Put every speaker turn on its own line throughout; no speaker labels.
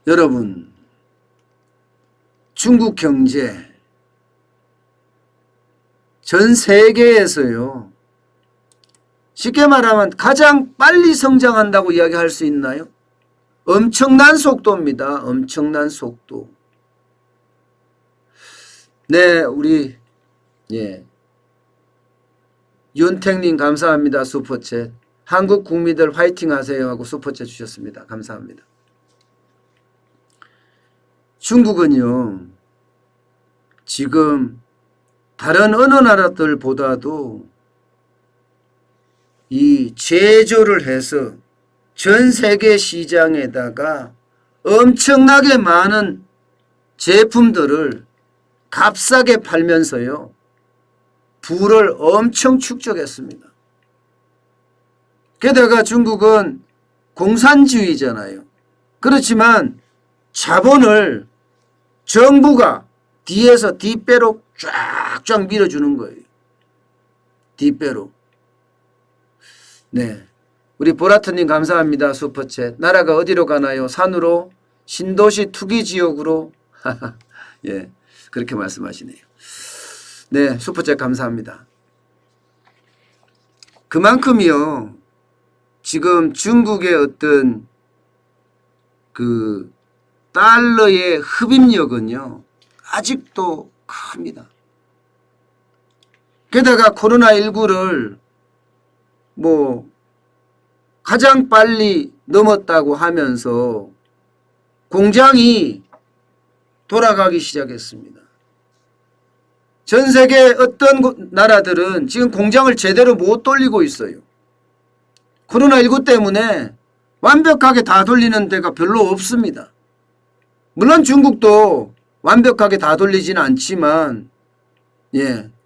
여러분, 중국 경제 전 세계에서요, 쉽게 말하면 가장 빨리 성장한다고 이야기할 수 있나요? 엄청난 속도입니다. 엄청난 속도. 네, 우리 윤택님 감사합니다. 슈퍼챗. 한국 국민들 화이팅 하세요 하고 슈퍼챗 주셨습니다. 감사합니다. 중국은요, 지금 다른 어느 나라들보다도 이 제조를 해서 전 세계 시장에다가 엄청나게 많은 제품들을 값싸게 팔면서요, 부를 엄청 축적했습니다. 게다가 중국은 공산주의잖아요. 그렇지만 자본을 정부가 뒤에서 뒷배로 쫙쫙 밀어주는 거예요. 뒷배로. 네, 우리 보라트님 감사합니다. 슈퍼챗. 나라가 어디로 가나요? 산으로? 신도시 투기지역으로? 예, 그렇게 말씀하시네요. 네, 슈퍼챗 감사합니다. 그만큼이요, 지금 중국의 어떤 그 달러의 흡입력은요, 아직도 큽니다. 게다가 코로나19를 뭐 가장 빨리 넘었다고 하면서 공장이 돌아가기 시작했습니다. 전 세계 어떤 나라들은 지금 공장을 제대로 못 돌리고 있어요. 코로나19 때문에 완벽하게 다 돌리는 데가 별로 없습니다. 물론 중국도 완벽하게 다 돌리지는 않지만,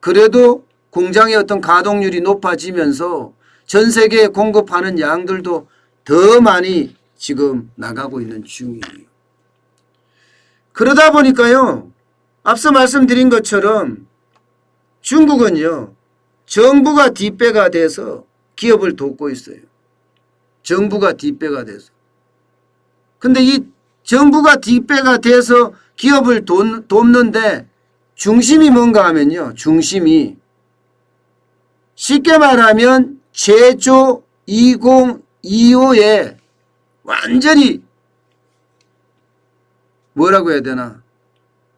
그래도 공장의 어떤 가동률이 높아지면서 전 세계에 공급하는 양들도 더 많이 지금 나가고 있는 중이에요. 그러다 보니까요, 앞서 말씀드린 것처럼 중국은요, 정부가 뒷배가 돼서 기업을 돕고 있어요. 정부가 뒷배가 돼서. 근데 이 정부가 뒷배가 돼서 기업을 돕는데 중심이 뭔가 하면요, 중심이 쉽게 말하면 제조 2025에 완전히 뭐라고 해야 되나,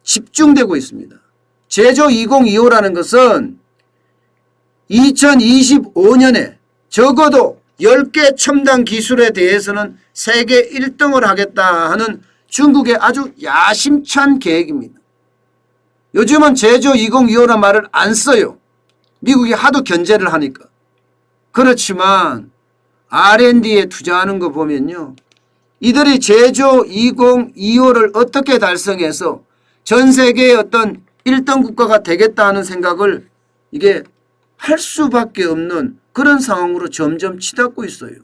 집중되고 있습니다. 제조 2025라는 것은 2025년에 적어도 10개 첨단 기술에 대해서는 세계 1등을 하겠다 하는 중국의 아주 야심찬 계획입니다. 요즘은 제조 2025란 말을 안 써요. 미국이 하도 견제를 하니까. 그렇지만 R&D에 투자하는 거 보면요, 이들이 제조 2025를 어떻게 달성해서 전 세계의 어떤 1등 국가가 되겠다 하는 생각을 이게 할 수밖에 없는 그런 상황으로 점점 치닫고 있어요.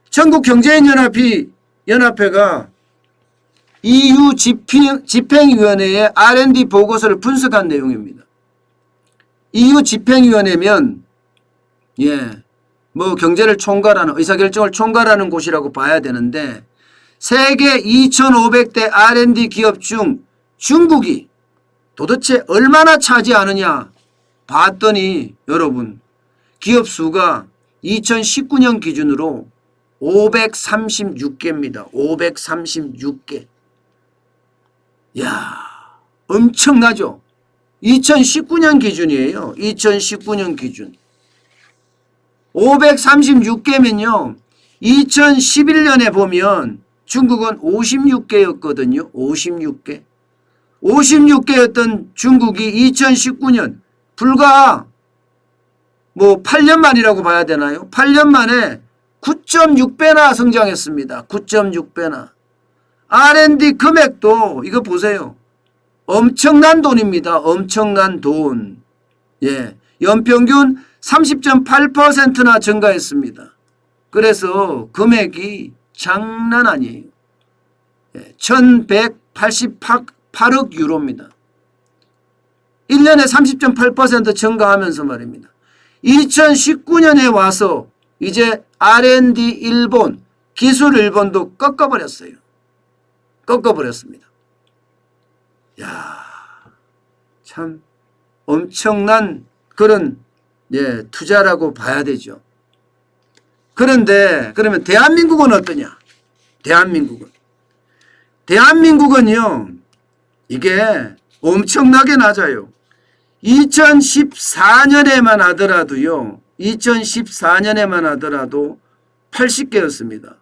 전국경제인연합회가 EU 집행위원회의 R&D 보고서를 분석한 내용입니다. EU 집행위원회면 뭐 경제를 총괄하는, 의사결정을 총괄하는 곳이라고 봐야 되는데, 세계 2,500대 R&D 기업 중 중국이 도대체 얼마나 차지하느냐 봤더니 여러분, 기업 수가 2019년 기준으로 536개입니다. 536개. 이야, 엄청나죠? 2019년 기준이에요. 2019년 기준. 536개면요. 2011년에 보면 중국은 56개였거든요. 56개. 56개였던 중국이 2019년 불과 뭐 8년 만이라고 봐야 되나요? 8년 만에 9.6배나 성장했습니다. 9.6배나. R&D 금액도 이거 보세요. 엄청난 돈입니다. 엄청난 돈. 연평균 30.8%나 증가했습니다. 그래서 금액이 장난 아니에요. 1188억 유로입니다. 1년에 30.8% 증가하면서 말입니다. 2019년에 와서 이제 R&D 일본, 기술 일본도 꺾어버렸어요. 꺾어버렸습니다. 야, 참 엄청난 그런 투자라고 봐야 되죠. 그런데 그러면 대한민국은 어떠냐? 대한민국은요, 이게 엄청나게 낮아요. 2014년에만 하더라도요, 2014년에만 하더라도 80개였습니다.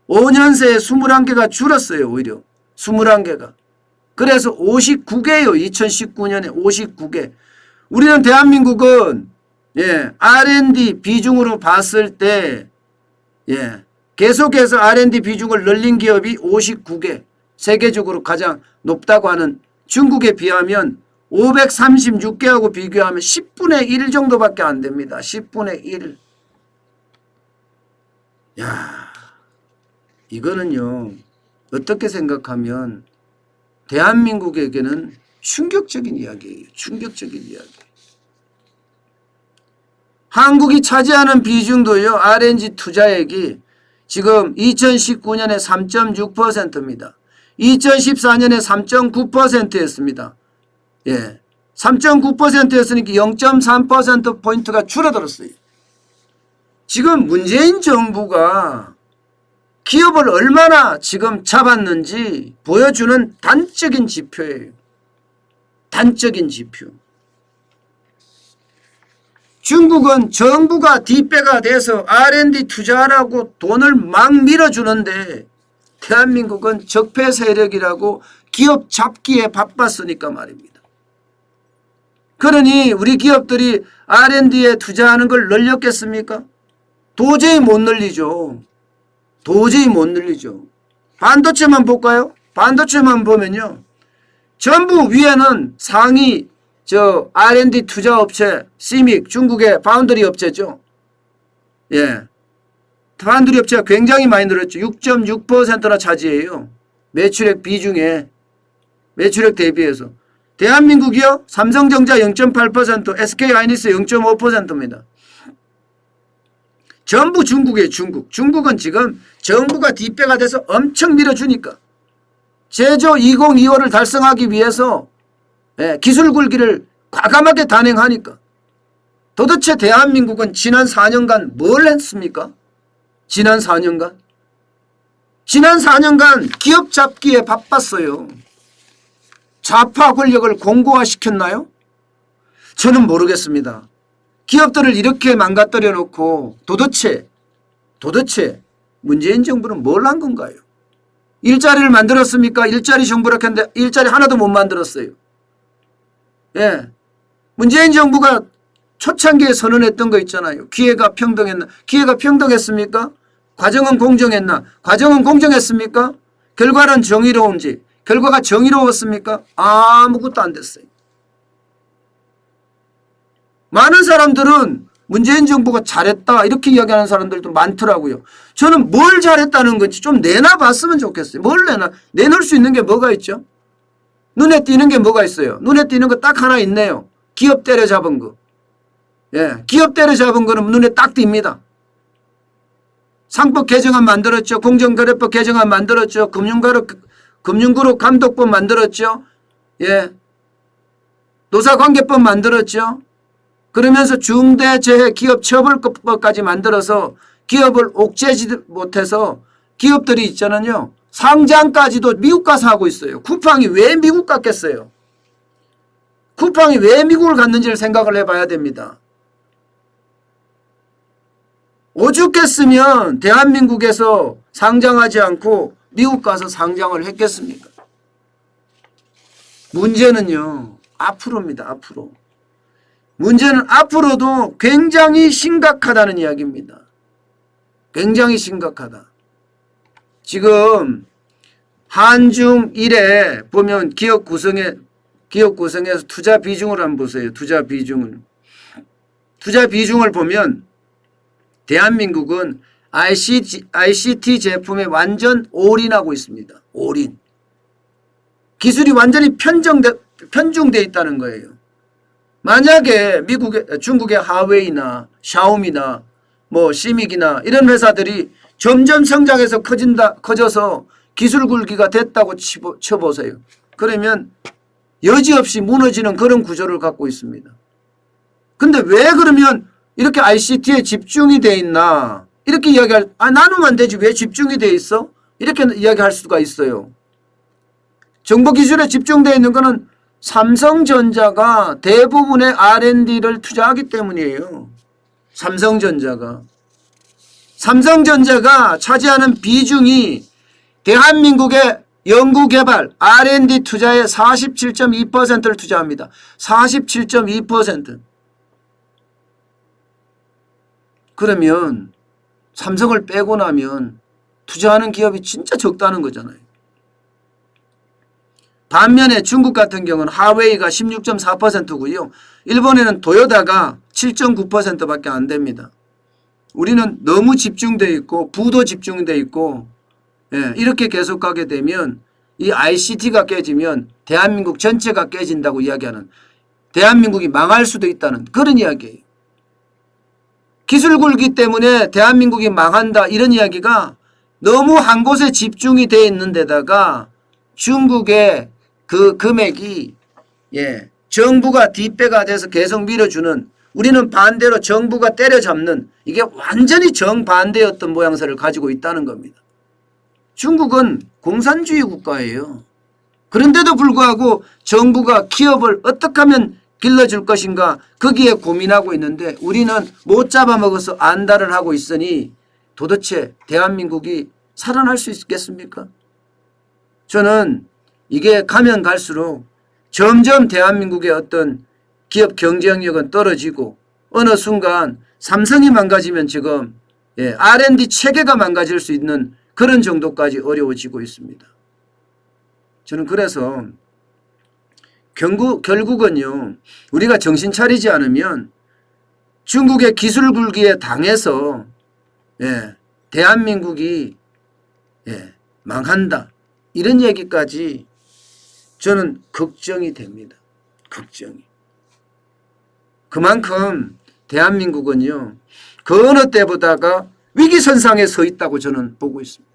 5년 새에 21개가 줄었어요, 오히려. 21개가. 그래서 59개예요. 2019년에 59개. 우리는 대한민국은 R&D 비중으로 봤을 때 계속해서 R&D 비중을 늘린 기업이 59개. 세계적으로 가장 높다고 하는 중국에 비하면 536개하고 비교하면 10분의 1 정도밖에 안 됩니다. 10분의 1. 야, 이거는요, 어떻게 생각하면 대한민국에게는 충격적인 이야기예요. 충격적인 이야기. 한국이 차지하는 비중도요, R&D 투자액이 지금 2019년에 3.6%입니다. 2014년에 3.9%였습니다. 3.9%였으니까 0.3%포인트가 줄어들었어요. 지금 문재인 정부가 기업을 얼마나 지금 잡았는지 보여주는 단적인 지표예요. 단적인 지표. 중국은 정부가 뒷배가 돼서 R&D 투자하라고 돈을 막 밀어주는데 대한민국은 적폐 세력이라고 기업 잡기에 바빴으니까 말입니다. 그러니 우리 기업들이 R&D에 투자하는 걸 늘렸겠습니까? 도저히 못 늘리죠. 도저히 못 늘리죠. 반도체만 볼까요? 반도체만 보면요, 전부 위에는 상위 R&D 투자 업체 시믹, 중국의 파운드리 업체죠. 파운드리 업체가 굉장히 많이 늘었죠. 6.6%나 차지해요. 매출액 비중에, 매출액 대비해서. 대한민국이요, 삼성전자 0.8%, SK하이닉스 0.5%입니다. 전부 중국이에요. 중국은 지금 정부가 뒷배가 돼서 엄청 밀어주니까 제조 2025를 달성하기 위해서 기술 굴기를 과감하게 단행하니까. 도대체 대한민국은 지난 4년간 뭘 했습니까? 지난 4년간 기업 잡기에 바빴어요. 좌파 권력을 공고화시켰나요? 저는 모르겠습니다. 기업들을 이렇게 망가뜨려 놓고 도대체 문재인 정부는 뭘 한 건가요? 일자리를 만들었습니까? 일자리 정부라 했는데 일자리 하나도 못 만들었어요. 문재인 정부가 초창기에 선언했던 거 있잖아요. 기회가 평등했나? 기회가 평등했습니까? 과정은 공정했나? 과정은 공정했습니까? 결과는 정의로운지? 결과가 정의로웠습니까? 아무것도 안 됐어요. 많은 사람들은 문재인 정부가 잘했다 이렇게 이야기하는 사람들도 많더라고요. 저는 뭘 잘했다는 건지 좀 내놔봤으면 좋겠어요. 뭘 내놓을 수 있는 게 뭐가 있죠? 눈에 띄는 게 뭐가 있어요? 눈에 띄는 거 딱 하나 있네요. 기업 때려잡은 거. 기업 때려잡은 거는 눈에 딱 띕니다. 상법 개정안 만들었죠. 공정거래법 개정안 만들었죠. 금융그룹 감독법 만들었죠. 노사관계법 만들었죠. 그러면서 중대재해기업처벌법까지 만들어서 기업을 옥죄지 못해서 기업들이 있잖아요. 상장까지도 미국 가서 하고 있어요. 쿠팡이 왜 미국 갔겠어요? 쿠팡이 왜 미국을 갔는지를 생각을 해봐야 됩니다. 오죽했으면 대한민국에서 상장하지 않고 미국 가서 상장을 했겠습니까? 문제는요, 앞으로입니다. 앞으로. 문제는 앞으로도 굉장히 심각하다는 이야기입니다. 굉장히 심각하다. 지금 한중일에 보면 기업 구성에서 투자 비중을 한번 보세요. 투자 비중을 보면 대한민국은 ICT 제품에 완전 올인하고 있습니다. 올인. 기술이 완전히 편중돼 있다는 거예요. 만약에 중국의 하웨이나 샤오미나 뭐 시믹이나 이런 회사들이 점점 성장해서 커져서 기술 굴기가 됐다고 쳐보세요. 그러면 여지없이 무너지는 그런 구조를 갖고 있습니다. 근데 왜 그러면 이렇게 ICT에 집중이 돼 있나? 이렇게 나누면 되지 왜 집중이 돼 있어? 이렇게 이야기할 수가 있어요. 정보기술에 집중되어 있는 것은 삼성전자가 대부분의 R&D를 투자하기 때문이에요. 삼성전자가 차지하는 비중이 대한민국의 연구개발 R&D 투자의 47.2%를 투자합니다. 47.2%. 그러면 삼성을 빼고 나면 투자하는 기업이 진짜 적다는 거잖아요. 반면에 중국 같은 경우는 하웨이가 16.4%고요. 일본에는 도요타가 7.9%밖에 안 됩니다. 우리는 너무 집중되어 있고 부도 집중되어 있고 이렇게 계속 가게 되면 이 ICT가 깨지면 대한민국 전체가 깨진다고 이야기하는 대한민국이 망할 수도 있다는 그런 이야기예요. 기술 굴기 때문에 대한민국이 망한다 이런 이야기가 너무 한 곳에 집중이 되어 있는 데다가 중국의 그 금액이 정부가 뒷배가 돼서 계속 밀어주는 우리는 반대로 정부가 때려잡는 이게 완전히 정반대의 어떤 모양새를 가지고 있다는 겁니다. 중국은 공산주의 국가예요. 그런데도 불구하고 정부가 기업을 어떻게 하면 길러줄 것인가 거기에 고민하고 있는데 우리는 못 잡아먹어서 안달을 하고 있으니 도대체 대한민국이 살아날 수 있겠습니까? 저는 이게 가면 갈수록 점점 대한민국의 어떤 기업 경쟁력은 떨어지고 어느 순간 삼성이 망가지면 지금 R&D 체계가 망가질 수 있는 그런 정도까지 어려워지고 있습니다. 저는 그래서 결국은요 우리가 정신 차리지 않으면 중국의 기술 굴기에 당해서 대한민국이 망한다 이런 얘기까지 저는 걱정이 됩니다. 걱정이. 그만큼 대한민국은요 그 어느 때보다가 위기선상에 서 있다고 저는 보고 있습니다.